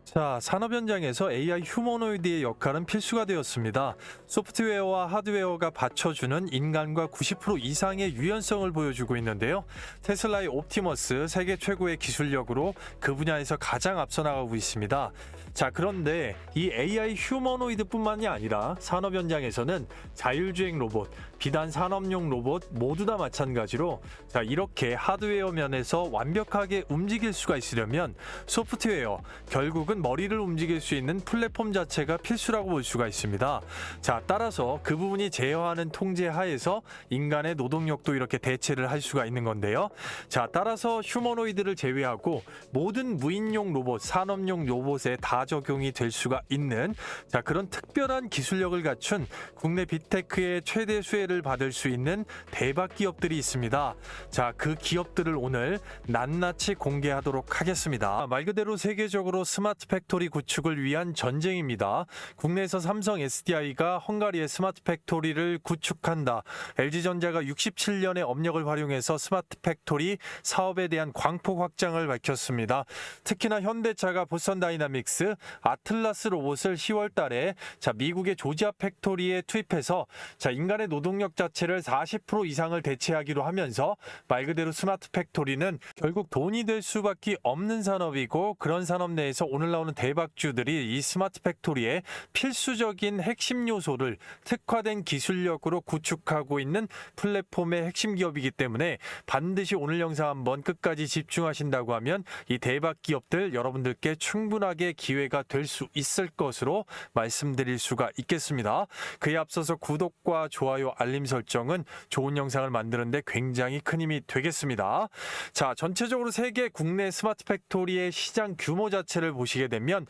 자, 산업 현장에서 AI 휴머노이드의 역할은 필수가 되었습니다. 소프트웨어와 하드웨어가 받쳐주는 인간과 90% 이상의 유연성을 보여주고 있는데요. 테슬라의 옵티머스 세계 최고의 기술력으로 그 분야에서 가장 앞서 나가고 있습니다. 자, 그런데 이 AI 휴머노이드뿐만이 아니라 산업 현장에서는 자율주행 로봇, 비단 산업용 로봇 모두 다 마찬가지로 자, 이렇게 하드웨어 면에서 완벽하게 움직일 수가 있으려면 소프트웨어, 결국은 머리를 움직일 수 있는 플랫폼 자체가 필수라고 볼 수가 있습니다. 자, 따라서 그 부분이 제어하는 통제 하에서 인간의 노동력도 이렇게 대체를 할 수가 있는 건데요. 자, 따라서 휴머노이드를 제외하고 모든 무인용 로봇, 산업용 로봇에 다 적용이 될 수가 있는 자, 그런 특별한 기술력을 갖춘 국내 빅테크의 최대 수혜를 받을 수 있는 대박 기업들이 있습니다. 자, 그 기업들을 오늘 낱낱이 공개하도록 하겠습니다. 말 그대로 세계적으로 스마트 팩토리 구축을 위한 전쟁입니다. 국내에서 삼성 SDI가 헝가리의 스마트 팩토리를 구축한다. LG전자가 67년의 업력을 활용해서 스마트 팩토리 사업에 대한 광폭 확장을 밝혔습니다. 특히나 현대차가 보스턴 다이나믹스 아틀라스 로봇을 10월 달에 미국의 조지아 팩토리에 투입해서 인간의 노동력 자체를 40% 이상을 대체하기로 하면서 말 그대로 스마트 팩토리는 결국 돈이 될 수밖에 없는 산업이고, 그런 산업 내에서 오늘 나오는 대박주들이 이 스마트 팩토리의 필수적인 핵심 요소를 특화된 기술력으로 구축하고 있는 플랫폼의 핵심 기업이기 때문에 반드시 오늘 영상 한번 끝까지 집중하신다고 하면 이 대박 기업들 여러분들께 충분하게 기회가 될 수 있을 것으로 말씀드릴 수가 있겠습니다. 그에 앞서서 구독과 좋아요, 알림 설정은 좋은 영상을 만드는데 굉장히 큰 힘이 되겠습니다. 자, 전체적으로 세계 국내 스마트 팩토리의 시장 규모 자체를 보시게 되면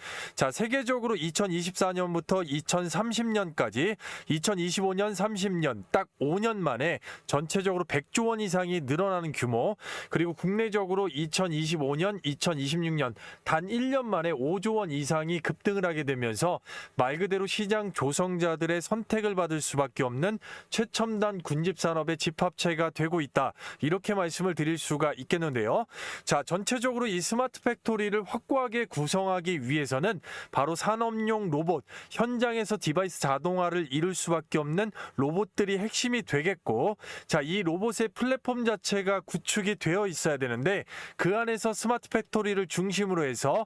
세계적으로 2024년부터 2030년까지 2025년, 30년 딱 5년 만에 전체적으로 100조 원 이상이 늘어나는 규모, 그리고 국내적으로 2025년, 2026년 단 1년 만에 5조 원 이상이 급등을 하게 되면서 말 그대로 시장 조성자들의 선택을 받을 수밖에 없는 최첨단 군집 산업의 집합체가 되고 있다. 이렇게 말씀을 드릴 수가 있겠는데요. 자, 전체적으로 이 스마트 팩토리를 확고하게 구성하기 위해서는 바로 산업용 로봇, 현장에서 디바이스 자동화를 이룰 수밖에 없는 로봇들이 핵심이 되겠고, 자, 이 로봇의 플랫폼 자체가 구축이 되어 있어야 되는데 그 안에서 스마트 팩토리를 중심으로 해서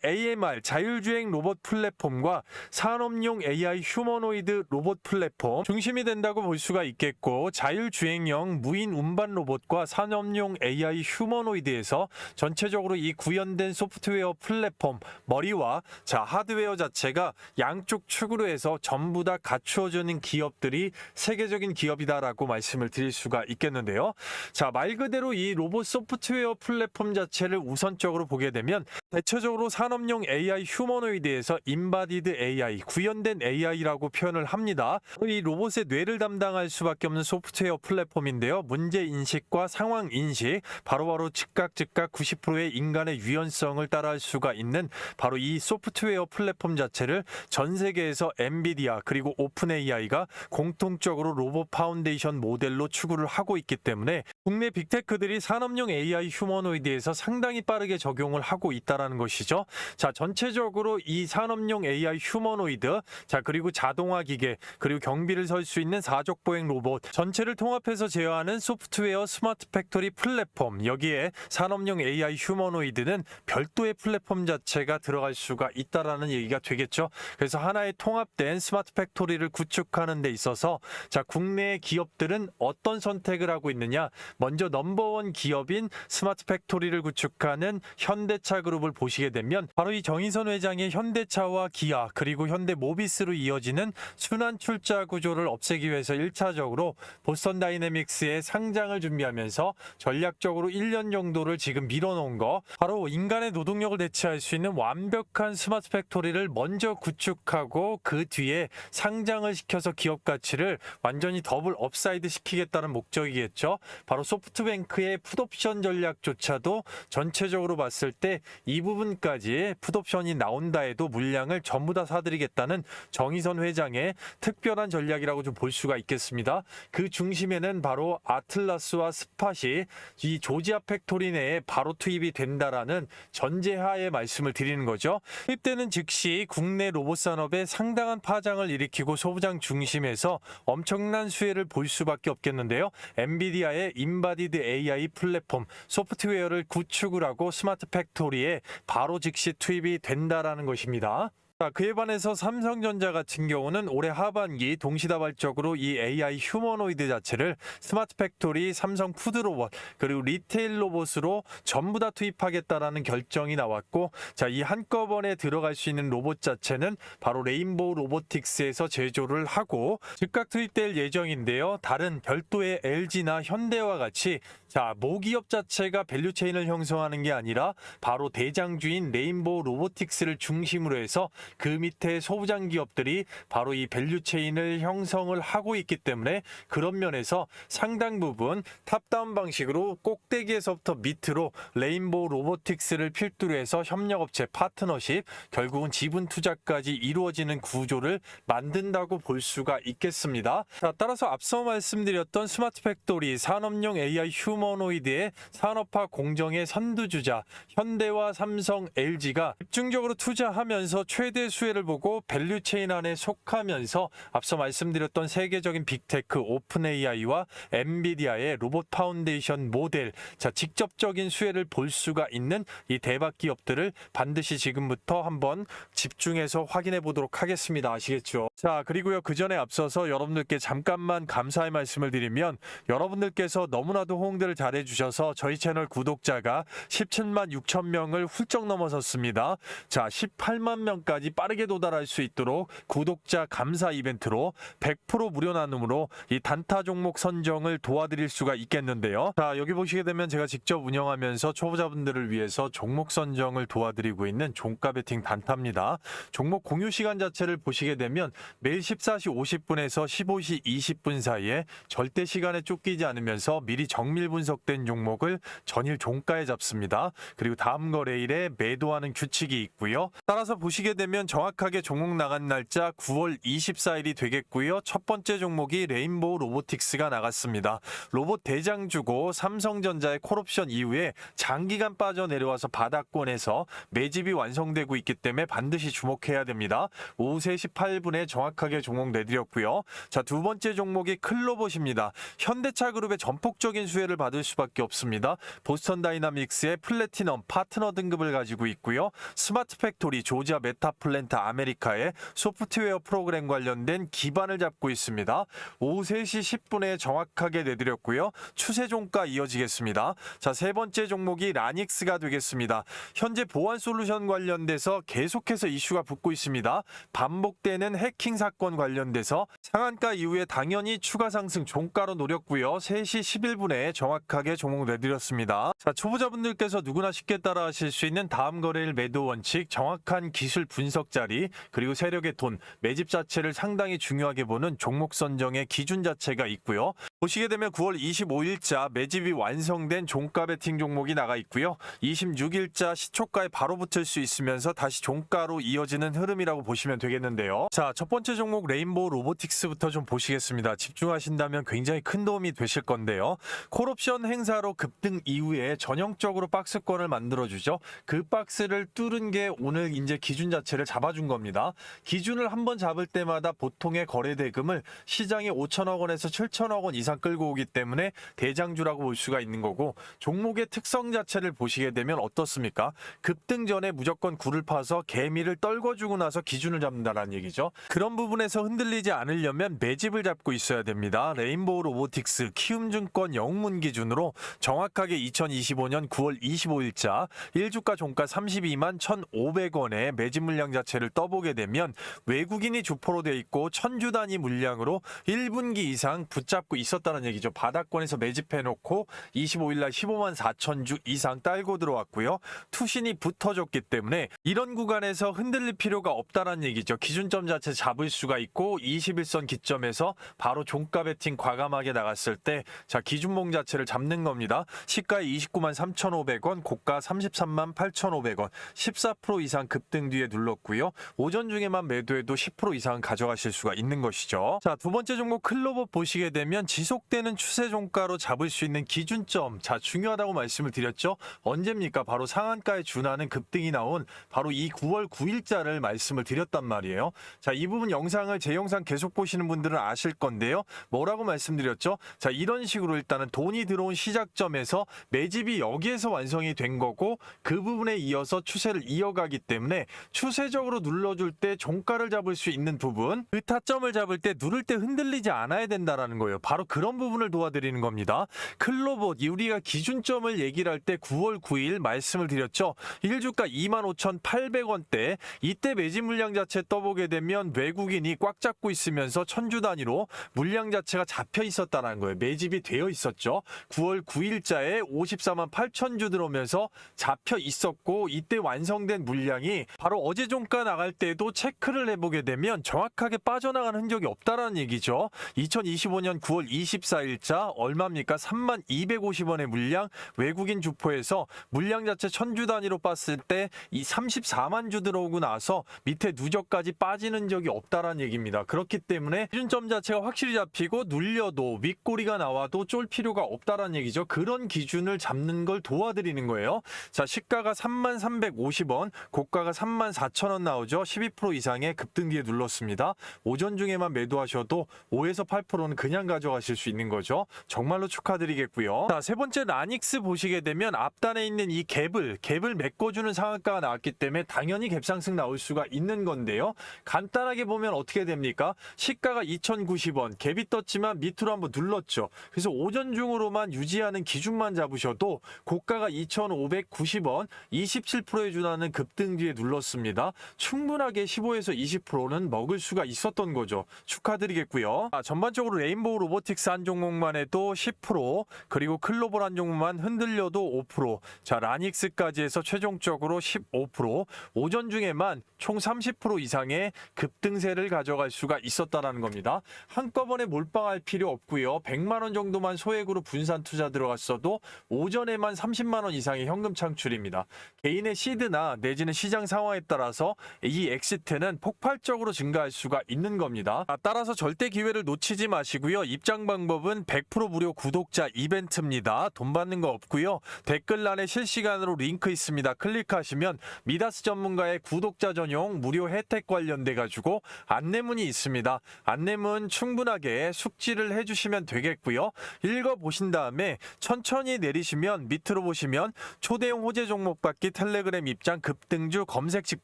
AMR 자율주행 로봇 플랫폼과 산업용 AI 휴머노이드 로봇 플랫폼 중심이 된다고 볼 수가 있겠고, 자율주행형 무인 운반 로봇과 산업용 AI 휴머노이드에서 전체적으로 이 구현된 소프트웨어 플랫폼 머리와 하드웨어 자체가 양쪽 축으로 해서 전부 다 갖추어지는 기업들이 세계적인 기업이다라고 말씀을 드릴 수가 있겠는데요. 자, 말 그대로 이 로봇 소프트웨어 플랫폼 자체를 우선적으로 보게 되면 대체적으로 산업용 AI 휴머노이드에서 인바디드 AI, 구현된 AI라고 표현을 합니다. 이 로봇의 뇌를 담당할 수밖에 없는 소프트웨어 플랫폼인데요. 문제 인식과 상황 인식, 바로바로 즉각 90%의 인간의 유연성을 따라할 수가 있는 바로 이 소프트웨어 플랫폼 자체를 전 세계에서 엔비디아 그리고 오픈 AI가 공통적으로 로봇 파운데이션 모델로 추구를 하고 있기 때문에 국내 빅테크들이 산업용 AI 휴머노이드에서 상당히 빠르게 적용을 하고 있다는 것이죠. 자, 전체적으로 이 산업용 AI 휴머노이드, 그리고 자동화 기계, 그리고 경비를 설 수 있는 사족 보행 로봇 전체를 통합해서 제어하는 소프트웨어 스마트 팩토리 플랫폼, 여기에 산업용 AI 휴머노이드는 별도의 플랫폼 자체가 들어갈 수가 있다라는 얘기가 되겠죠. 그래서 하나의 통합된 스마트 팩토리를 구축하는 데 있어서 국내의 기업들은 어떤 선택을 하고 있느냐, 먼저 넘버원 기업인 스마트 팩토리를 구축하는 현대차 그룹을 보시게 되면 바로 이 정의선 회장의 현대차와 기아 그리고 현대모비스로 이어지는 순환 출자 구조를 없애기 위해서 1차적으로 보스턴 다이내믹스의 상장을 준비하면서 전략적으로 1년 정도를 지금 밀어놓은 거, 바로 인간의 노동력을 대체할 수 있는 완벽한 스마트 팩토리를 먼저 구축하고 그 뒤에 상장을 시켜서 기업 가치를 완전히 더블 업사이드 시키겠다는 목적이겠죠. 바로 소프트뱅크의 풋옵션 전략조차도 전체적으로 봤을 때 이 이 부분까지 풋옵션이 나온다 해도 물량을 전부 다 사드리겠다는 정의선 회장의 특별한 전략이라고 좀 볼 수가 있겠습니다. 그 중심에는 바로 아틀라스와 스팟이 이 조지아 팩토리 내에 바로 투입이 된다라는 전제하에 말씀을 드리는 거죠. 투입되는 즉시 국내 로봇 산업에 상당한 파장을 일으키고 소부장 중심에서 엄청난 수혜를 볼 수밖에 없겠는데요. 엔비디아의 인바디드 AI 플랫폼 소프트웨어를 구축을 하고 스마트 팩토리에 바로 즉시 투입이 된다라는 것입니다. 자, 그에 반해서 삼성전자 같은 경우는 올해 하반기 동시다발적으로 이 AI 휴머노이드 자체를 스마트 팩토리, 삼성 푸드로봇, 그리고 리테일 로봇으로 전부 다 투입하겠다라는 결정이 나왔고, 자, 이 한꺼번에 들어갈 수 있는 로봇 자체는 바로 레인보우 로보틱스에서 제조를 하고 즉각 투입될 예정인데요. 다른 별도의 LG나 현대와 같이 자, 모기업 자체가 밸류체인을 형성하는 게 아니라 바로 대장주인 레인보우 로보틱스를 중심으로 해서 그 밑에 소부장 기업들이 바로 이 밸류체인을 형성을 하고 있기 때문에 그런 면에서 상당 부분 탑다운 방식으로 꼭대기에서부터 밑으로 레인보우 로보틱스를 필두로 해서 협력업체 파트너십, 결국은 지분 투자까지 이루어지는 구조를 만든다고 볼 수가 있겠습니다. 자, 따라서 앞서 말씀드렸던 스마트 팩토리, 산업용 AI 휴머노이드의 산업화 공정의 선두주자 현대와 삼성, LG가 집중적으로 투자하면서 최대 수혜를 보고 밸류체인 안에 속하면서 앞서 말씀드렸던 세계적인 빅테크 오픈 AI와 엔비디아의 로봇 파운데이션 모델, 자, 직접적인 수혜를 볼 수가 있는 이 대박 기업들을 반드시 지금부터 한번 집중해서 확인해 보도록 하겠습니다. 아시겠죠? 자, 그리고요, 그 전에 앞서서 여러분들께 잠깐만 감사의 말씀을 드리면, 여러분들께서 너무나도 호응들을 잘해주셔서 저희 채널 구독자가 17만 6천 명을 훌쩍 넘어섰습니다. 자, 18만 명까지 빠르게 도달할 수 있도록 구독자 감사 이벤트로 100% 무료 나눔으로 이 단타 종목 선정을 도와드릴 수가 있겠는데요. 자, 여기 보시게 되면 제가 직접 운영하면서 초보자분들을 위해서 종목 선정을 도와드리고 있는 종가 베팅 단타입니다. 종목 공유 시간 자체를 보시게 되면 매일 14시 50분에서 15시 20분 사이에 절대 시간에 쫓기지 않으면서 미리 정밀 분석된 종목을 전일 종가에 잡습니다. 그리고 다음 거래일에 매도하는 규칙이 있고요. 따라서 보시게 되면 정확하게 종목 나간 날짜 9월 24일이 되겠고요. 첫 번째 종목이 레인보우 로보틱스가 나갔습니다. 로봇 대장주고 삼성전자의 콜옵션 이후에 장기간 빠져내려와서 바닥권에서 매집이 완성되고 있기 때문에 반드시 주목해야 됩니다. 오후 3시 8분에 정확하게 종목 내드렸고요. 자, 두 번째 종목이 클로봇입니다. 현대차 그룹의 전폭적인 수혜를 받을 수밖에 없습니다. 보스턴 다이나믹스의 플래티넘 파트너 등급을 가지고 있고요. 스마트 팩토리, 조지아 메타플랜트 아메리카의 소프트웨어 프로그램 관련된 기반을 잡고 있습니다. 오후 3시 10분에 정확하게 내드렸고요. 추세 종가 이어지겠습니다. 자, 세 번째 종목이 라닉스가 되겠습니다. 현재 보안 솔루션 관련돼서 계속해서 이슈가 붙고 있습니다. 반복되는 해킹 사건 관련돼서 상한가 이후에 당연히 추가 상승 종가로 노렸고요. 3시 11분에 정확하게 종목 내드렸습니다. 자, 초보자분들께서 누구나 쉽게 따라 하실 수 있는 다음 거래일 매도 원칙, 정확한 기술 분석 자리, 그리고 세력의 돈, 매집 자체를 상당히 중요하게 보는 종목 선정의 기준 자체가 있고요. 보시게 되면 9월 25일자 매집이 완성된 종가 베팅 종목이 나가 있고요. 26일자 시초가에 바로 붙을 수 있으면서 다시 종가로 이어지는 흐름이라고 보시면 되겠는데요. 자, 첫 번째 종목 레인보우 로보틱스부터 좀 보시겠습니다. 집중하신다면 굉장히 큰 도움이 되실 건데요. 콜옵션 행사로 급등 이후에 전형적으로 박스권을 만들어주죠. 그 박스를 뚫은 게 오늘 이제 기준 자체를 잡아준 겁니다. 기준을 한번 잡을 때마다 보통의 거래 대금을 시장에 5천억 원에서 7천억 원 이상 끌고 오기 때문에 대장주라고 볼 수가 있는 거고, 종목의 특성 자체를 보시게 되면 어떻습니까? 급등 전에 무조건 굴을 파서 개미를 떨궈주고 나서 기준을 잡는다는 얘기죠. 그런 부분에서 흔들리지 않으려면 매집을 잡고 있어야 됩니다. 레인보우 로보틱스, 키움증권 영문 기준으로 정확하게 2025년 9월 25일자 1주가 종가 32만 1,500원에 매집 물량 자체를 떠보게 되면 외국인이 주포로 돼 있고 1000주 단위 물량으로 1분기 이상 붙잡고 있었다는 얘기죠. 바닥권에서 매집해놓고 25일날 15만 4천 주 이상 딸고 들어왔고요. 투신이 붙어줬기 때문에 이런 구간에서 흔들릴 필요가 없다는 얘기죠. 기준점 자체 잡을 수가 있고 21선 기점에서 바로 종가 베팅 과감하게 나갔을 때 기준봉 자체를 잡는 겁니다. 시가에 29만 3,500원, 고가 33만 8,500원, 14% 이상 급등 뒤에 눌렀고요. 오전 중에만 매도해도 10% 이상 가져가실 수가 있는 것이죠. 자, 두 번째 종목 클로버 보시게 되면 지속되는 추세 종가로 잡을 수 있는 기준점, 중요하다고 말씀을 드렸죠. 언제입니까? 바로 상한가에 준하는 급등이 나온 바로 이 9월 9일자를 말씀을 드렸단 말이에요. 자, 이 부분 영상을 제 영상 계속 보시는 분들은 아실 건데요. 뭐라고 말씀드렸죠? 자, 이런 식으로 일단은 돈이 들어온 시작점에서 매집이 여기에서 완성이 된 거고 그 부분에 이어서 추세를 이어가기 때문에 추세적으로 눌러줄 때 종가를 잡을 수 있는 부분, 그 타점을 잡을 때 누를 때 흔들리지 않아야 된다라는 거예요. 바로 그런 부분을 도와드리는 겁니다. 클로봇, 우리가 기준점을 얘기를 할 때 9월 9일 말씀을 드렸죠. 1주가 25,800원대, 이때 매집 물량 자체 떠보게 되면 외국인이 꽉 잡고 있으면서 천주 단위로 물량 자체가 잡혀 있었다는 거예요. 매집이 되어 있었죠. 9월 9일자에 54만 8천 주 들어오면서 잡혀 있었고 이때 완성된 물량이 바로 어제 종가 나갈 때도 체크를 해보게 되면 정확하게 빠져나가는 흔적이 없다라는 얘기죠. 2025년 9월 24일자 얼마입니까? 3만 250원의 물량, 외국인 주포에서 물량 자체 천주 단위로 봤을 때 이 34만 주 들어오고 나서 밑에 누적까지 빠지는 적이 없다라는 얘기입니다. 그렇기 때문에 기준점 자체가 확실히 잡히고 눌려도 윗꼬리가 나와도 쫄 필요가 없다라는 얘기죠. 그런 기준을 잡는 걸 도와드리는 거예요. 자, 시가가 3만 350원, 고가가 3만 4천원 나오죠. 12% 이상의 급등 뒤에 눌렀습니다. 오전 중에만 매도하셔도 5에서 8%는 그냥 가져가실 수 있는 거죠. 정말로 축하드리겠고요. 자, 세 번째 라닉스 보시게 되면 앞단에 있는 이 갭을 메꿔주는 상한가가 나왔기 때문에 당연히 갭상승 나올 수가 있는 건데요. 간단하게 보면 어떻게 됩니까? 시가가 2,090원, 갭이 떴지만 밑으로 한번 눌렀죠. 그래서 오전 중으로만 유지하는 기준만 잡으셔도 고가가 2,590원, 27%에 준하는 급등 뒤에 눌렀습니다. 충분하게 15에서 20%는 먹을 수가 있었던 거죠. 축하드리겠고요. 전반적으로 레인보우 로보틱스 한 종목만 해도 10%, 그리고 클로벌 한 종목만 흔들려도 5%, 자, 라닉스까지 해서 최종적으로 15%, 오전 중에만 총 30% 이상의 급등세를 가져갈 수가 있었다라는 겁니다. 한꺼번에 몰빵할 필요 없고요. 100만 원 정도만 소액으로 분산 투자 들어갔어도 오전에만 30만 원 이상의 현금 창출입니다. 개인의 시드나 내지는 시장 상황에 따라서 이 엑시트는 폭발적으로 증가할 수가 있는 겁니다. 따라서 절대 기회를 놓치지 마시고요. 입장 방법은 100% 무료 구독자 이벤트입니다. 돈 받는 거 없고요. 댓글란에 실시간으로 링크 있습니다. 클릭하시면 미다스 전문가의 구독자 전용 무료 혜택 관련돼 가지고 안내문이 있습니다. 안내문 충분하게 숙지를 해주시면 되겠고요. 읽어보신 다음에 천천히 내리시면 밑으로 보시면 초대형 호재 종목 받기, 텔레그램 입장 급등주 검색식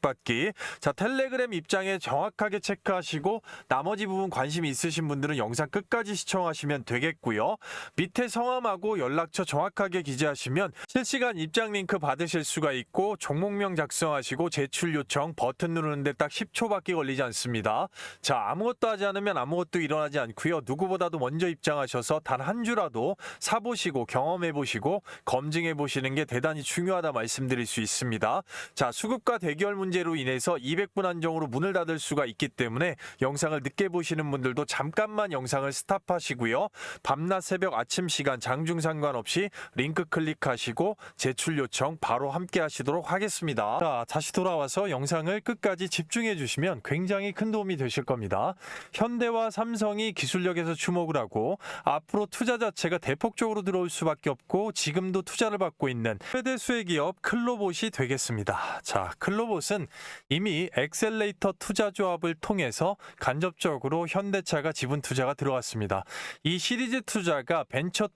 받기. 자, 텔레그램 입장에 정확하게 체크하시고 나머지 부분 관심이 있으신 분들은 영상 끝까지 시청하시면 되겠고요. 밑에 성함하고 연락처 정확하게 기재하시면 실시간 입장 링크 받으실 수가 있고 종목명 작성하시고 제출 요청 버튼 누르는데 딱 10초밖에 걸리지 않습니다. 자, 아무것도 하지 않으면 아무것도 일어나지 않고요. 누구보다도 먼저 입장하셔서 단 한 주라도 사보시고 경험해보시고 검증해보시는 게 대단히 중요하다 말씀드릴 수 있습니다. 자, 수급과 대결 문제로 인해서 200분 한정으로 문을 닫을 수가 있기 때문에 영상을 늦게 보시는 분들도 잠깐만 영상을 스탑하시고요. 밤낮 새벽 아침 시간 장중 상관없이 링크 클릭하시고 제출 요청 바로 함께 하시도록 하겠습니다. 자, 다시 돌아와서 영상을 끝까지 집중해 주시면 굉장히 큰 도움이 되실 겁니다. 현대와 삼성이 기술력에서 주목을 하고 앞으로 투자 자체가 대폭적으로 들어올 수밖에 없고 지금도 투자를 받고 있는 최대 수혜 기업 클로봇이 되겠습니다. 자, 클로봇은 이미 엑셀레이터 투자 조합을 통해서 간접적으로 현대차가 지분 투자가 들어갔습니다. 이 시리즈 투자가 벤처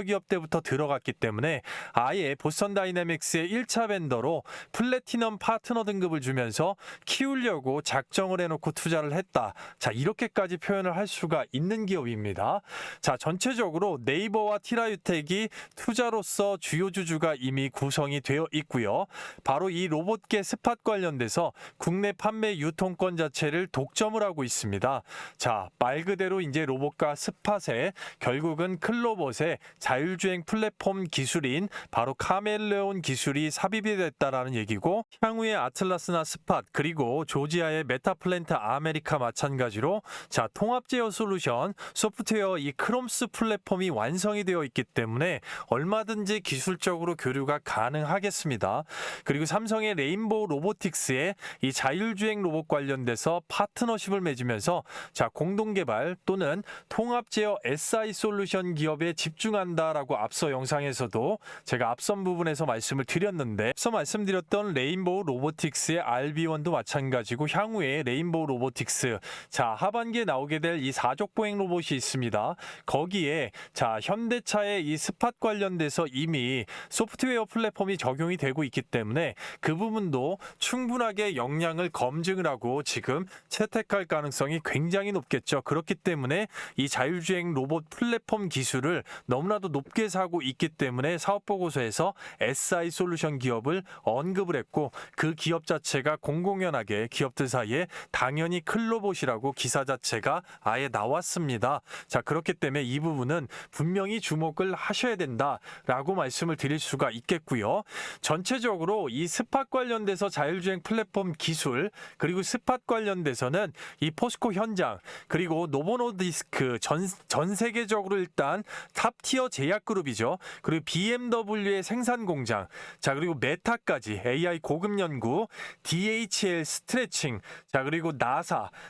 기업 때부터 들어갔기 때문에 아예 보스턴 다이내믹스의 1차 벤더로 플래티넘 파트너 등급을 주면서 키우려고 작정을 해놓고 투자를 했다. 자, 이렇게까지 표현을 할 수가 있는 기업입니다. 자, 전체적으로 네이버와 티라유텍이 투자로서 주요 주주가 이미 구성이 되어 있고요. 바로 이 로봇계 스팟 관련돼서 국내 판매 유통권 자체를 독점을 하고 있습니다. 자, 말 그대로 이제 로봇과 스팟에 결국은 클로봇의 자율주행 플랫폼 기술인 바로 카멜레온 기술이 삽입이 됐다라는 얘기고, 향후에 아틀라스나 스팟 그리고 조지아의 메타플랜트 플랜트 아메리카 마찬가지로 자, 통합 제어 솔루션 소프트웨어 이 크롬스 플랫폼이 완성이 되어 있기 때문에 얼마든지 기술적으로 교류가 가능하겠습니다. 그리고 삼성의 레인보우 로보틱스의 이 자율주행 로봇 관련돼서 파트너십을 맺으면서 자, 공동 개발 또는 통합 제어 SI 솔루션 기업에 집중한다라고 앞서 영상에서도 제가 앞선 부분에서 말씀을 드렸는데, 앞서 말씀드렸던 레인보우 로보틱스의 RB1도 마찬가지고 향후에 레인보우 로보틱스 자, 하반기에 나오게 될 이 사족보행 로봇이 있습니다. 거기에 자, 현대차의 이 스팟 관련돼서 이미 소프트웨어 플랫폼이 적용이 되고 있기 때문에 그 부분도 충분하게 역량을 검증을 하고 지금 채택할 가능성이 굉장히 높겠죠. 그렇기 때문에 이 자율주행 로봇 플랫폼 기술을 너무나도 높게 사고 있기 때문에 사업보고서에서 SI 솔루션 기업을 언급을 했고, 그 기업 자체가 공공연하게 기업들 사이에 당연히 클로봇이라고 기사 자체가 아예 나왔습니다. 자, 그렇기 때문에 이 부분은 분명히 주목을 하셔야 된다라고 말씀을 드릴 수가 있겠고요. 전체적으로 이 스팟 관련돼서 자율주행 플랫폼 기술, 그리고 스팟 관련돼서는 이 포스코 현장, 그리고 노보노디스크 전 세계적으로 일단 탑티어 제약그룹이죠. 그리고 BMW의 생산 공장, 자, 그리고 메타까지 AI 고급 연구, DHL 스트레칭, 자, 그리고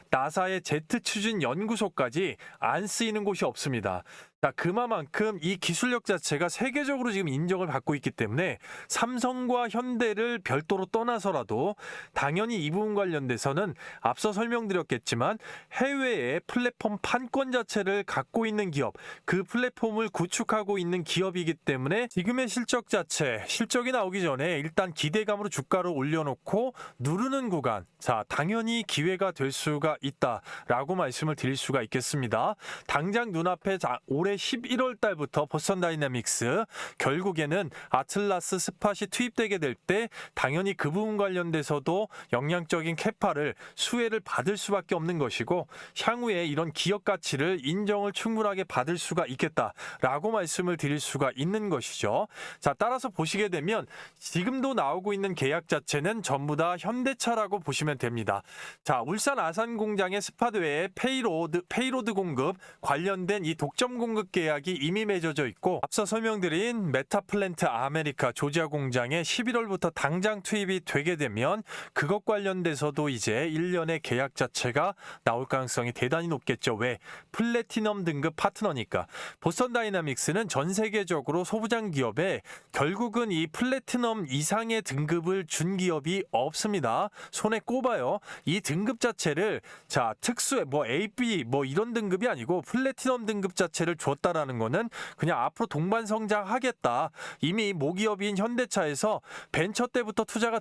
나사의 제트 추진 연구소까지 안 쓰이는 곳이 없습니다. 자, 그만큼 이 기술력 자체가 세계적으로 지금 인정을 받고 있기 때문에 삼성과 현대를 별도로 떠나서라도 당연히 이 부분 관련돼서는 앞서 설명드렸겠지만 해외의 플랫폼 판권 자체를 갖고 있는 기업, 그 플랫폼을 구축하고 있는 기업이기 때문에 지금의 실적이 나오기 전에 일단 기대감으로 주가를 올려놓고 누르는 구간, 자, 당연히 기회가 될 수가 있다라고 말씀을 드릴 수가 있겠습니다. 당장 눈앞에 올해 11월 달부터 보스턴 다이내믹스 결국에는 아틀라스 스팟이 투입되게 될 때 당연히 그 부분 관련돼서도 영향적인 캐파를 수혜를 받을 수밖에 없는 것이고, 향후에 이런 기업 가치를 인정을 충분하게 받을 수가 있겠다라고 말씀을 드릴 수가 있는 것이죠. 자, 따라서 보시게 되면 지금도 나오고 있는 계약 자체는 전부 다 현대차라고 보시면 됩니다. 자, 울산 아산 공장의 스팟 외에 페이로드 공급 관련된 이 독점 공급 계약이 이미 맺어져 있고, 앞서 설명드린 메타플랜트 아메리카 조지아 공장에 11월부터 당장 투입이 되게 되면 그것 관련돼서도 이제 1년의 계약 자체가 나올 가능성이 대단히 높겠죠. 왜? 플래티넘 등급 파트너니까. 보스턴 다이나믹스는 전 세계적으로 소부장 기업에 결국은 이 플래티넘 이상의 등급을 준 기업이 없습니다. 손에 꼽아요. 이 등급 자체를 자, 특수의 A, B 이런 등급이 아니고 플래티넘 등급 자체를 줬다라는 거는 그냥 앞으로 동반 성장하겠다. 이미 모기업인 현대차에서 벤처 때부터 투자가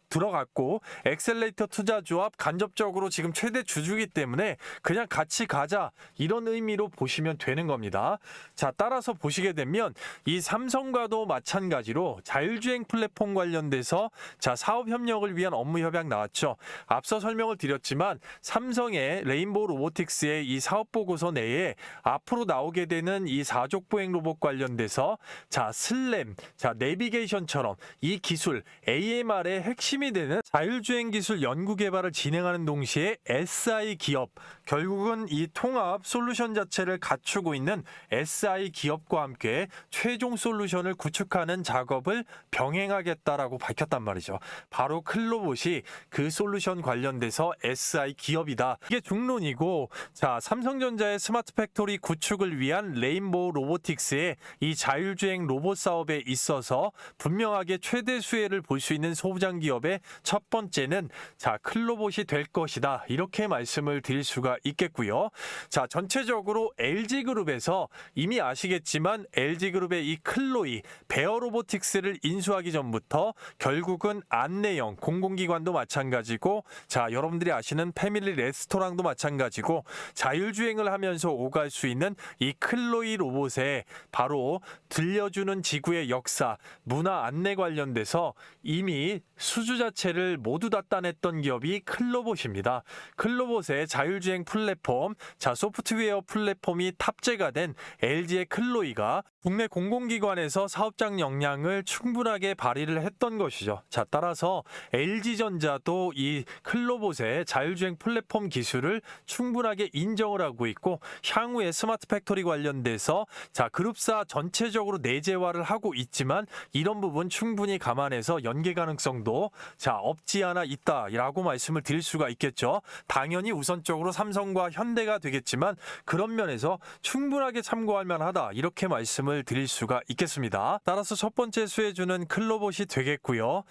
들어갔고 엑셀레이터 투자 조합 간접적으로 지금 최대 주주이기 때문에 그냥 같이 가자, 이런 의미로 보시면 되는 겁니다. 자, 따라서 보시게 되면 이 삼성과도 마찬가지로 자율주행 플랫폼 관련돼서 자, 사업 협력을 위한 업무 협약 나왔죠. 앞서 설명을 드렸지만 삼성의 레인보우 로보틱스의 이 사업 보고서 내에 앞으로 나오게 되는 이 사족보행 로봇 관련돼서 자, 슬램, 자, 내비게이션처럼 이 기술 AMR의 핵심이 되는 자율주행 기술 연구 개발을 진행하는 동시에 SI 기업, 결국은 이 통합 솔루션 자체를 갖추고 있는 SI 기업과 함께 최종 솔루션을 구축하는 작업을 병행하겠다라고 밝혔단 말이죠. 바로 클로봇이 그 솔루션 관련돼서 SI 기업이다. 이게 중론이고, 자, 삼성전자의 스마트 팩토리 구축을 위한 레인보우 로보틱스의 이 자율주행 로봇 사업에 있어서 분명하게 최대 수혜를 볼 수 있는 소부장 기업의 첫 번째는 자, 클로봇이 될 것이다, 이렇게 말씀을 드릴 수가 있겠고요. 자, 전체적으로 LG그룹에서 이미 아시겠지만 LG그룹의 이 클로이 베어 로보틱스를 인수하기 전부터 결국은 안내형 공공기관도 마찬가지고, 자, 여러분들이 아시는 패밀리 레스토랑도 마찬가지고 자율주행을 하면서 오갈 수 있는 이 클로이 로봇에 바로 들려주는 지구의 역사, 문화 안내 관련돼서 이미 수주 자체를 모두 다 따냈던 기업이 클로봇입니다. 클로봇의 자율주행 플랫폼, 소프트웨어 플랫폼이 탑재가 된 LG의 클로이가 국내 공공기관에서 사업장 역량을 충분하게 발휘를 했던 것이죠. 따라서 LG전자도 이 클로봇의 자율주행 플랫폼 기술을 충분하게 인정을 하고 있고 향후에 스마트 팩토리 관련돼서 그룹사 전체적으로 내재화를 하고 있지만 이런 부분 충분히 감안해서 연계 가능성도 없지 않아 있다라고 말씀을 드릴 수가 있겠죠. 당연히 우선적으로 삼성과 현대가 되겠지만 그런 면에서 충분하게 참고할 만하다 이렇게 말씀을 드릴 수가 있겠습니다. 따라서 첫 번째 수혜주는 클로봇이 되겠고요.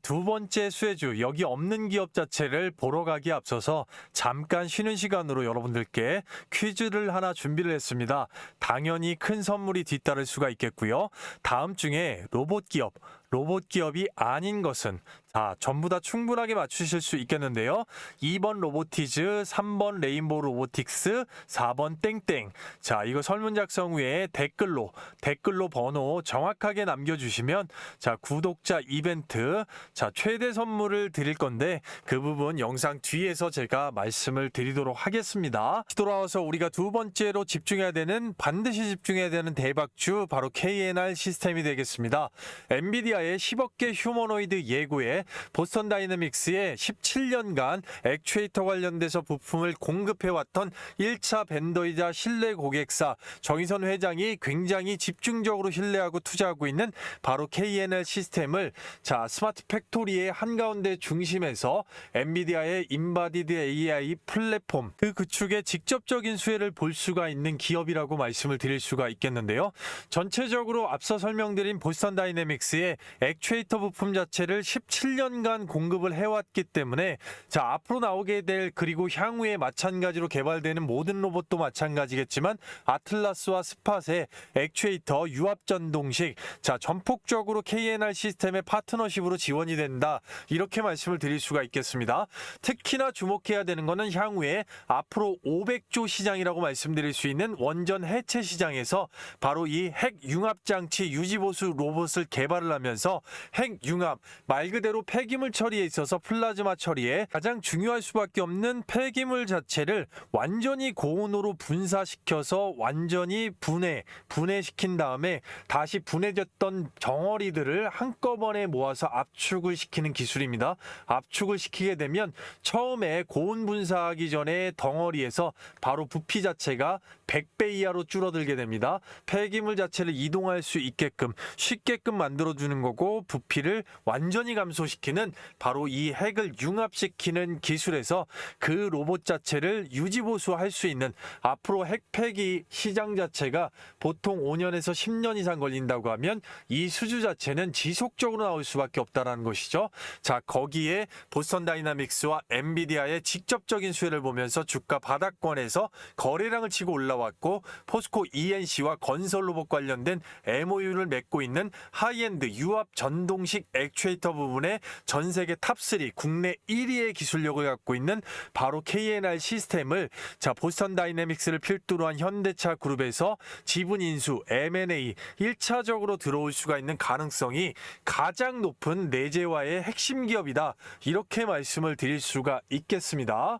두 번째 수혜주, 여기 없는 기업 자체를 보러 가기에 앞서서 잠깐 쉬는 시간으로 여러분들께 퀴즈를 하나 준비를 했습니다. 당연히 큰 선물이 뒤따를 수가 있겠고요. 다음 중에 로봇 기업이 아닌 것은 전부 다 충분하게 맞추실 수 있겠는데요. 2번 로보티즈, 3번 레인보우 로보틱스, 4번 땡땡. 이거 설문 작성 후에 댓글로 번호 정확하게 남겨주시면 구독자 이벤트 최대 선물을 드릴 건데 그 부분 영상 뒤에서 제가 말씀을 드리도록 하겠습니다. 돌아와서 우리가 두 번째로 반드시 집중해야 되는 대박주 바로 KNR 시스템이 되겠습니다. 엔비디아의 10억 개 휴머노이드 예고에 보스턴 다이내믹스의 17년간 액추에이터 관련돼서 부품을 공급해왔던 1차 벤더이자 신뢰 고객사 정의선 회장이 굉장히 집중적으로 신뢰하고 투자하고 있는 바로 KNR 시스템을 스마트 팩토리의 한가운데 중심에서 엔비디아의 인바디드 AI 플랫폼 그 구축에 직접적인 수혜를 볼 수가 있는 기업이라고 말씀을 드릴 수가 있겠는데요. 전체적으로 앞서 설명드린 보스턴 다이내믹스의 액추에이터 부품 자체를 17년간 공급을 해왔기 때문에 앞으로 나오게 될 그리고 향후에 마찬가지로 개발되는 모든 로봇도 마찬가지겠지만 아틀라스와 스팟의 액추에이터 유압 전동식 전폭적으로 KNR 시스템의 파트너십으로 지원이 된다 이렇게 말씀을 드릴 수가 있겠습니다. 특히나 주목해야 되는 것은 향후에 앞으로 500조 시장이라고 말씀드릴 수 있는 원전 해체 시장에서 바로 이 핵융합장치 유지보수 로봇을 개발을 하면서 핵융합 말 그대로 폐기물 처리에 있어서 플라즈마 처리에 가장 중요할 수밖에 없는 폐기물 자체를 완전히 고온으로 분사시켜서 완전히 분해시킨 다음에 다시 분해졌던 덩어리들을 한꺼번에 모아서 압축을 시키는 기술입니다. 압축을 시키게 되면 처음에 고온 분사하기 전에 덩어리에서 바로 부피 자체가 100배 이하로 줄어들게 됩니다. 폐기물 자체를 이동할 수 있게끔 쉽게끔 만들어주는 거고 부피를 완전히 감소시키는 바로 이 핵을 융합시키는 기술에서 그 로봇 자체를 유지보수할 수 있는 앞으로 핵폐기 시장 자체가 보통 5년에서 10년 이상 걸린다고 하면 이 수주 자체는 지속적으로 나올 수밖에 없다는 것이죠. 거기에 보스턴 다이나믹스와 엔비디아의 직접적인 수혜를 보면서 주가 바닥권에서 거래량을 치고 올라왔고 포스코 ENC와 건설 로봇 관련된 MOU를 맺고 있는 하이엔드 유압 전동식 액추에이터 부분에 전 세계 탑3 국내 1위의 기술력을 갖고 있는 바로 KNR 시스템을 보스턴 다이내믹스를 필두로 한 현대차 그룹에서 지분 인수 M&A 1차적으로 들어올 수가 있는 가능성이 가장 높은 내재화의 핵심 기업이다 이렇게 말씀을 드릴 수가 있겠습니다.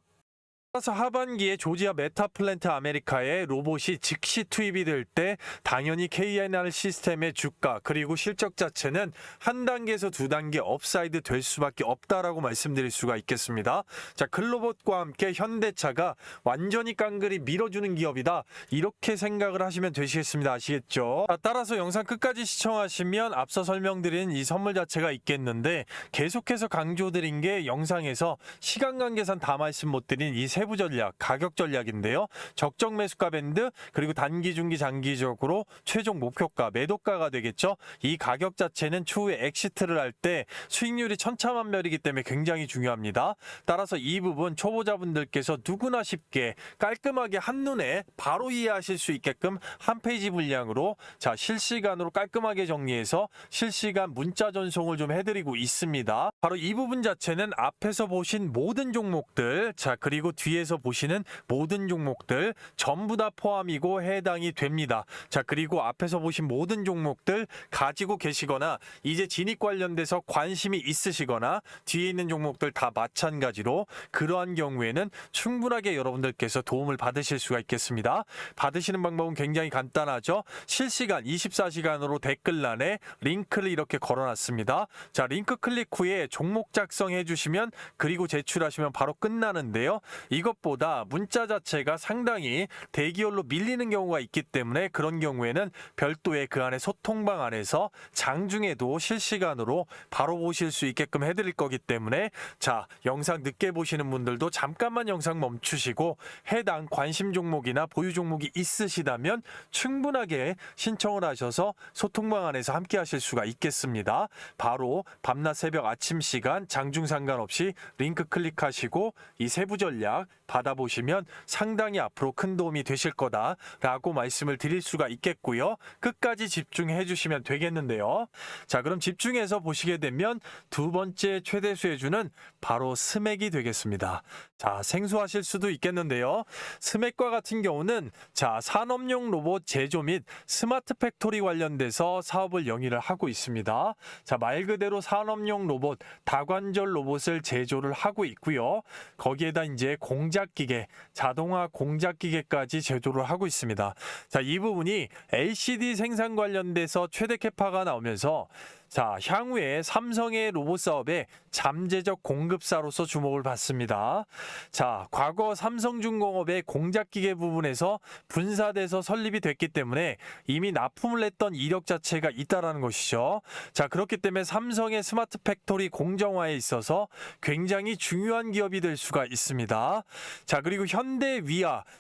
따라서 하반기에 조지아 메타플랜트 아메리카의 로봇이 즉시 투입이 될 때 당연히 KNR 시스템의 주가 그리고 실적 자체는 한 단계에서 두 단계 업사이드 될 수밖에 없다라고 말씀드릴 수가 있겠습니다. 클로봇과 함께 현대차가 완전히 깡그리 밀어주는 기업이다 이렇게 생각을 하시면 되시겠습니다. 아시겠죠? 따라서 영상 끝까지 시청하시면 앞서 설명드린 이 선물 자체가 있겠는데 계속해서 강조드린 게 영상에서 시간 관계상 다 말씀 못 드린 이 세부 전략, 가격 전략인데요. 적정 매수가 밴드 그리고 단기, 중기, 장기적으로 최종 목표가, 매도가가 되겠죠. 이 가격 자체는 추후에 엑시트를 할 때 수익률이 천차만별이기 때문에 굉장히 중요합니다. 따라서 이 부분 초보자분들께서 누구나 쉽게 깔끔하게 한눈에 바로 이해하실 수 있게끔 한 페이지 분량으로 실시간으로 깔끔하게 정리해서 실시간 문자 전송을 좀 해드리고 있습니다. 바로 이 부분 자체는 앞에서 보신 모든 종목들 그리고 뒤 뒤에서 보시는 모든 종목들 전부 다 포함이고 해당이 됩니다. 자, 그리고 앞에서 보신 모든 종목들 가지고 계시거나 이제 진입 관련돼서 관심이 있으시거나 뒤에 있는 종목들 다 마찬가지로 그러한 경우에는 충분하게 여러분들께서 도움을 받으실 수가 있겠습니다. 받으시는 방법은 굉장히 간단하죠. 실시간 24시간으로 댓글란에 링크를 이렇게 걸어놨습니다. 자, 링크 클릭 후에 종목 작성해 주시면 그리고 제출하시면 바로 끝나는데요. 이것보다 문자 자체가 상당히 대기열로 밀리는 경우가 있기 때문에 그런 경우에는 별도의 그 안에 소통방 안에서 장중에도 실시간으로 바로 보실 수 있게끔 해드릴 거기 때문에 자, 영상 늦게 보시는 분들도 잠깐만 영상 멈추시고 해당 관심 종목이나 보유 종목이 있으시다면 충분하게 신청을 하셔서 소통방 안에서 함께 하실 수가 있겠습니다. 바로 밤낮 새벽 아침 시간 장중 상관없이 링크 클릭하시고 이 세부 전략 받아보시면 상당히 앞으로 큰 도움이 되실 거다라고 말씀을 드릴 수가 있겠고요. 끝까지 집중해 주시면 되겠는데요. 자, 그럼 집중해서 보시게 되면 두 번째 최대 수혜주는 바로 스맥이 되겠습니다. 자, 생소하실 수도 있겠는데요. 스맥과 같은 경우는 자, 산업용 로봇 제조 및 스마트 팩토리 관련돼서 사업을 영위를 하고 있습니다. 자, 말 그대로 산업용 로봇, 다관절 로봇을 제조를 하고 있고요. 거기에다 이제 공작기계, 자동화 공작기계까지 제조를 하고 있습니다. 자, 이 부분이 LCD 생산 관련돼서 최대 캐파가 나오면서 자, 향후에 삼성의 로봇 사업에 잠재적 공급사로서 주목을 받습니다. 자, 과거 삼성중공업의 공작기계 부분에서 분사돼서 설립이 됐기 때문에 이미 납품을 했던 이력 자체가 있다라는 것이죠. 자, 그렇기 때문에 삼성의 스마트 팩토리 공정화에 있어서 굉장히 중요한 기업이 될 수가 있습니다. 자, 그리고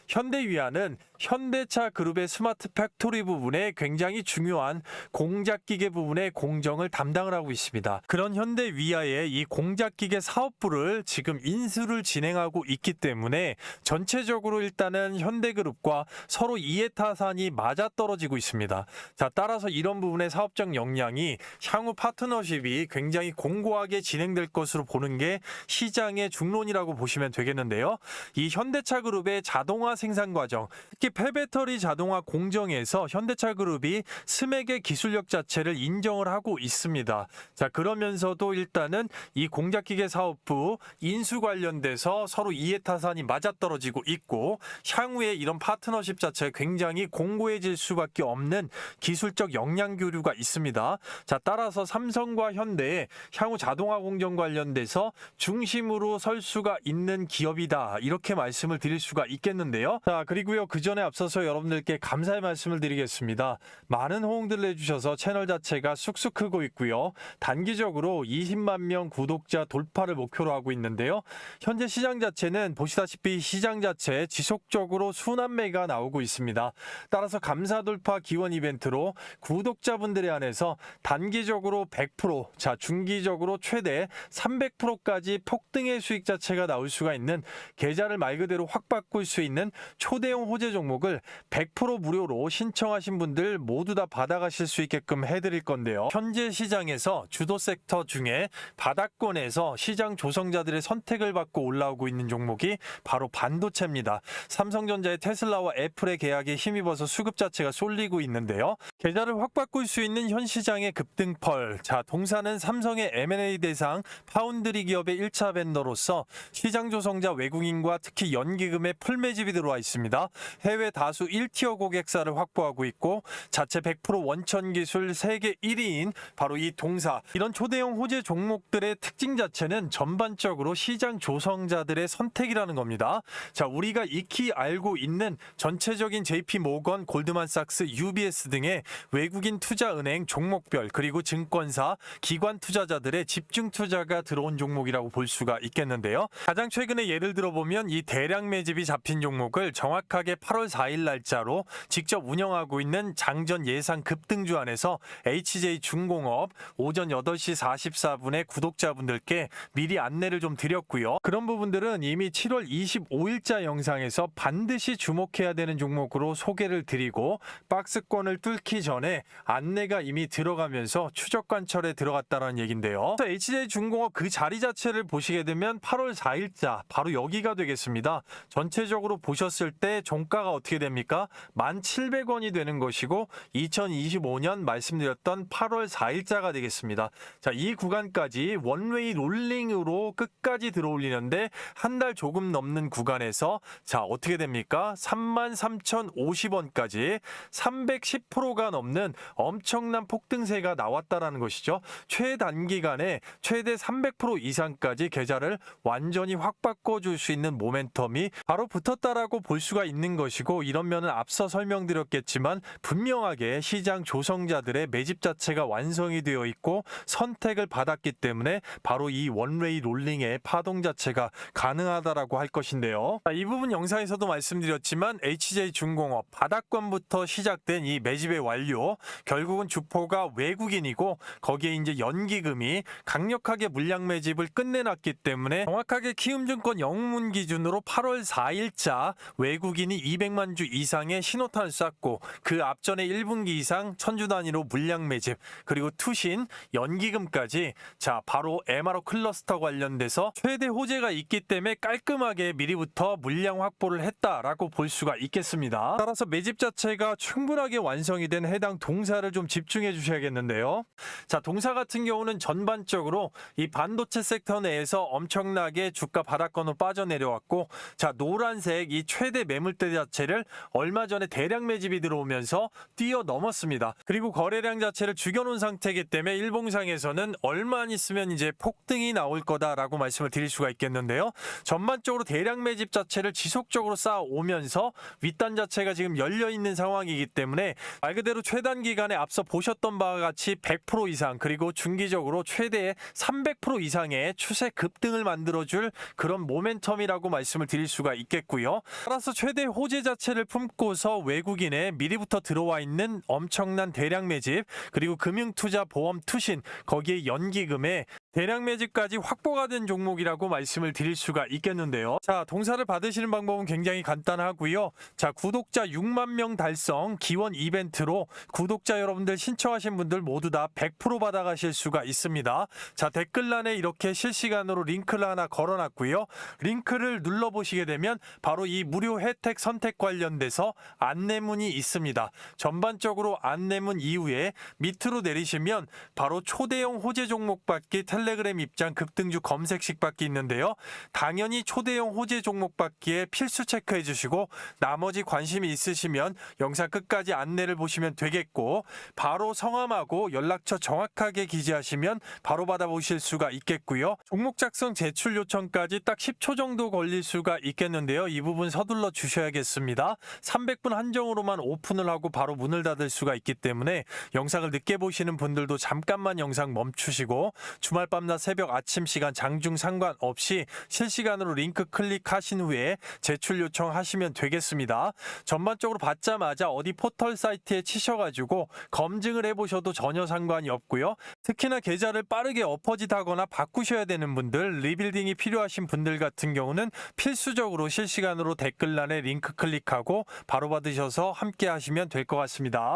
현대위아는 현대차 그룹의 스마트 팩토리 부분에 굉장히 중요한 공작기계 부분의 공정을 담당을 하고 있습니다. 그런 현대위아의 이 공작기계 사업부를 지금 인수를 진행하고 있기 때문에 전체적으로 일단은 현대그룹과 서로 이해타산이 맞아떨어지고 있습니다. 자, 따라서 이런 부분의 사업적 역량이 향후 파트너십이 굉장히 공고하게 진행될 것으로 보는 게 시장의 중론이라고 보시면 되겠는데요. 이 현대차 그룹의 자동화 생산 과정, 특히 폐배터리 자동화 공정에서 현대차 그룹이 스맥의 기술력 자체를 인정을 하고 있습니다. 자, 그러면서도 일단은 이 공작기계 사업부 인수 관련돼서 서로 이해타산이 맞아떨어지고 있고 향후에 이런 파트너십 자체가 굉장히 공고해질 수밖에 없는 기술적 역량 교류가 있습니다. 자, 따라서 삼성과 현대의 향후 자동화 공정 관련돼서 중심으로 설 수가 있는 기업이다. 이렇게 말씀을 드릴 수가 있겠는데요. 자, 그리고요, 그 전에 앞서서 여러분들께 감사의 말씀을 드리겠습니다. 많은 호응들을 해주셔서 채널 자체가 쑥쑥 크고 있고요. 단기적으로 20만 명 구독자 돌파를 목표로 하고 있는데요. 현재 시장 자체는 보시다시피 시장 자체 지속적으로 순환매가 나오고 있습니다. 따라서 감사 돌파 기원 이벤트로 구독자분들에 한해서 단기적으로 100%, 자, 중기적으로 최대 300%까지 폭등의 수익 자체가 나올 수가 있는 계좌를 말 그대로 확 바꿀 수 있는 초대형 호재 종목을 100% 무료로 신청하신 분들 모두 다 받아가실 수 있게끔 해드릴 건데요. 현재 시장에서 주도 섹터 중에 바닥권에서 시장 조성자들의 선택을 받고 올라오고 있는 종목이 바로 반도체입니다. 삼성전자의 테슬라와 애플의 계약에 힘입어서 수급 자체가 쏠리고 있는데요. 계좌를 확 바꿀 수 있는 현 시장의 급등펄. 자, 동사는 삼성의 M&A 대상 파운드리 기업의 1차 벤더로서 시장 조성자 외국인과 특히 연기금의 풀매집이 들어와 있습니다. 해외 다수 1티어 고객사를 확보하고 있고 자체 100% 원천 기술 세계 1위인 바로 이 동사. 이런 초대형 호재 종목들의 특징 자체는 전반적으로 시장 조성자들의 선택이라는 겁니다. 자, 우리가 익히 알고 있는 전체적인 JP 모건, 골드만삭스, UBS 등의 외국인 투자은행 종목별 그리고 증권사, 기관 투자자들의 집중 투자가 들어온 종목이라고 볼 수가 있겠는데요. 가장 최근에 예를 들어보면 이 대량 매집이 잡힌 종목을 정확하게 8월 4일 날짜로 직접 운영하고 있는 장전 예상 급등주 안에서 HJ중공업 오전 8시 44분에 구독자분들께 미리 안내를 좀 드렸고요. 그런 부분들은 이미 7월 25일자 영상에서 반드시 주목해야 되는 종목으로 소개를 드리고 박스권을 뚫기 들어오기 전에 안내가 이미 들어가면서 추적 관철에 들어갔다는 얘긴데요. HJ중공업 그 자리 자체를 보시게 되면 8월 4일자 바로 여기가 되겠습니다. 전체적으로 보셨을 때 종가가 어떻게 됩니까? 1,700원이 되는 것이고 2025년 말씀드렸던 8월 4일자가 되겠습니다. 자, 이 구간까지 원웨이 롤링으로 끝까지 들어올리는데 한 달 조금 넘는 구간에서 자, 어떻게 됩니까? 33,050원까지 310%가 넘는 엄청난 폭등세가 나왔다라는 것이죠. 최단기간에 최대 300% 이상까지 계좌를 완전히 확 바꿔줄 수 있는 모멘텀이 바로 붙었다라고 볼 수가 있는 것이고, 이런 면은 앞서 설명드렸겠지만 분명하게 시장 조성자들의 매집 자체가 완성이 되어 있고 선택을 받았기 때문에 바로 이 원웨이 롤링의 파동 자체가 가능하다라고 할 것인데요. 이 부분 영상에서도 말씀드렸지만 HJ중공업 바닥권부터 시작된 이 매집의 완료, 결국은 주포가 외국인이고 거기에 이제 연기금이 강력하게 물량 매집을 끝내놨기 때문에 정확하게 키움증권 영문 기준으로 8월 4일자 외국인이 200만 주 이상의 신호탄을 쐈고 그 앞전에 1분기 이상 천주 단위로 물량 매집, 그리고 투신, 연기금까지 자 바로 MRO 클러스터 관련돼서 최대 호재가 있기 때문에 깔끔하게 미리부터 물량 확보를 했다라고 볼 수가 있겠습니다. 따라서 매집 자체가 충분하게 완성이 된 해당 동사를 좀 집중해 주셔야겠는데요. 자, 동사 같은 경우는 전반적으로 이 반도체 섹터 내에서 엄청나게 주가 바닥권으로 빠져내려왔고, 자, 노란색 이 최대 매물대 자체를 얼마 전에 대량 매집이 들어오면서 뛰어넘었습니다. 그리고 거래량 자체를 죽여놓은 상태이기 때문에 일봉상에서는 얼마 안 있으면 이제 폭등이 나올 거다라고 말씀을 드릴 수가 있겠는데요. 전반적으로 대량 매집 자체를 지속적으로 쌓아오면서 윗단 자체가 지금 열려있는 상황이기 때문에 말 그대로 최단 기간에 앞서 보셨던 바와 같이 100% 이상, 그리고 중기적으로 최대 300% 이상의 추세 급등을 만들어줄 그런 모멘텀이라고 말씀을 드릴 수가 있겠고요. 따라서 최대 호재 자체를 품고서 외국인의 미리부터 들어와 있는 엄청난 대량 매집, 그리고 금융투자 보험 투신, 거기에 연기금에 대량 매집까지 확보가 된 종목이라고 말씀을 드릴 수가 있겠는데요. 자, 동사를 받으시는 방법은 굉장히 간단하고요. 자, 구독자 6만 명 달성 기원 이벤트로 구독자 여러분들 신청하신 분들 모두 다 100% 받아가실 수가 있습니다. 자, 댓글란에 이렇게 실시간으로 링크를 하나 걸어놨고요. 링크를 눌러보시게 되면 바로 이 무료 혜택 선택 관련돼서 안내문이 있습니다. 전반적으로 안내문 이후에 밑으로 내리시면 바로 초대형 호재 종목 받기 텔레그램 입장 급등주 검색식 받기 있는데요. 당연히 초대형 호재 종목 받기에 필수 체크해 주시고 나머지 관심이 있으시면 영상 끝까지 안내를 보시면 되겠고, 바로 성함하고 연락처 정확하게 기재하시면 바로 받아보실 수가 있겠고요. 종목 작성 제출 요청까지 딱 10초 정도 걸릴 수가 있겠는데요. 이 부분 서둘러 주셔야겠습니다. 300분 한정으로만 오픈을 하고 바로 문을 닫을 수가 있기 때문에 영상을 늦게 보시는 분들도 잠깐만 영상 멈추시고 주말 밤낮 새벽 아침 시간 장중 상관없이 실시간으로 링크 클릭하신 후에 제출 요청하시면 되겠습니다. 전반적으로 받자마자 어디 포털 사이트에 치셔가지고 검증을 해보셔도 전혀 상관이 없고요. 특히나 계좌를 빠르게 엎어짓하거나 바꾸셔야 되는 분들, 리빌딩이 필요하신 분들 같은 경우는 필수적으로 실시간으로 댓글란에 링크 클릭하고 바로 받으셔서 함께 하시면 될 것 같습니다.